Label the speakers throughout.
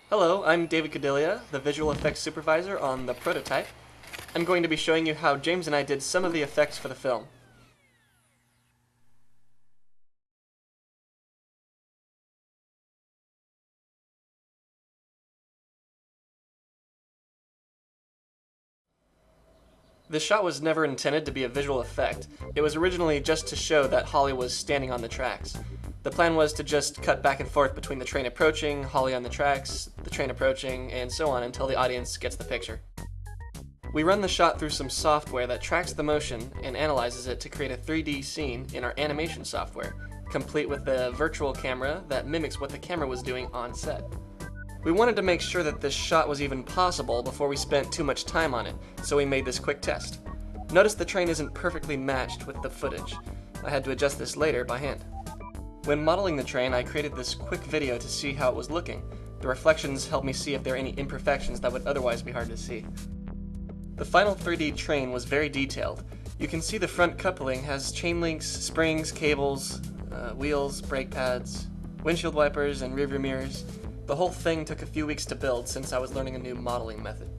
Speaker 1: Hello, I'm David Cadilia, the visual effects supervisor on the prototype. I'm going to be showing you how James and I did some of the effects for the film. This shot was never intended to be a visual effect. It was originally just to show that Holly was standing on the tracks. The plan was to just cut back and forth between the train approaching, Holly on the tracks, the train approaching, and so on until the audience gets the picture. We run the shot through some software that tracks the motion and analyzes it to create a 3D scene in our animation software, complete with a virtual camera that mimics what the camera was doing on set. We wanted to make sure that this shot was even possible before we spent too much time on it, so we made this quick test. Notice the train isn't perfectly matched with the footage. I had to adjust this later by hand. When modeling the train, I created this quick video to see how it was looking. The reflections helped me see if there are any imperfections that would otherwise be hard to see. The final 3D train was very detailed. You can see the front coupling has chain links, springs, cables, wheels, brake pads, windshield wipers, and rearview mirrors. The whole thing took a few weeks to build since I was learning a new modeling method.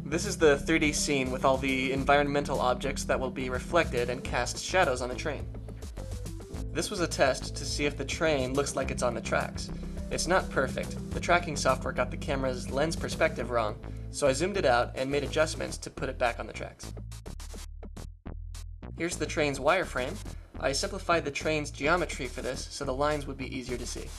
Speaker 1: This is the 3D scene with all the environmental objects that will be reflected and cast shadows on the train. This was a test to see if the train looks like it's on the tracks. It's not perfect. The tracking software got the camera's lens perspective wrong, so I zoomed it out and made adjustments to put it back on the tracks. Here's the train's wireframe. I simplified the train's geometry for this so the lines would be easier to see.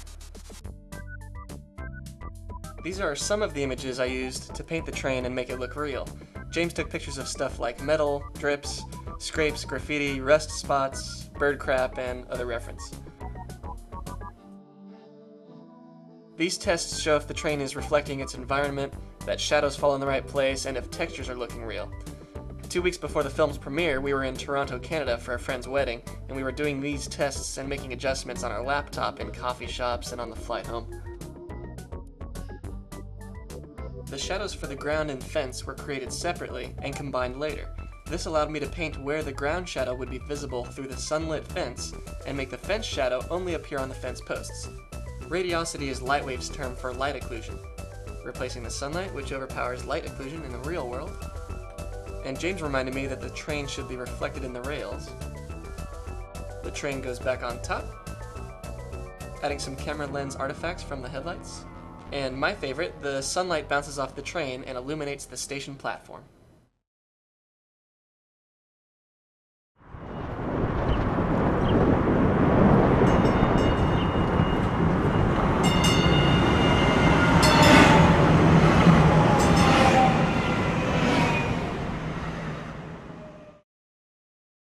Speaker 1: These are some of the images I used to paint the train and make it look real. James took pictures of stuff like metal, drips, scrapes, graffiti, rust spots, bird crap, and other reference. These tests show if the train is reflecting its environment, that shadows fall in the right place, and if textures are looking real. 2 weeks before the film's premiere, we were in Toronto, Canada for a friend's wedding, and we were doing these tests and making adjustments on our laptop in coffee shops and on the flight home. The shadows for the ground and fence were created separately and combined later. This allowed me to paint where the ground shadow would be visible through the sunlit fence and make the fence shadow only appear on the fence posts. Radiosity is Lightwave's term for light occlusion, replacing the sunlight, which overpowers light occlusion in the real world. And James reminded me that the train should be reflected in the rails. The train goes back on top, adding some camera lens artifacts from the headlights. And my favorite, the sunlight bounces off the train and illuminates the station platform.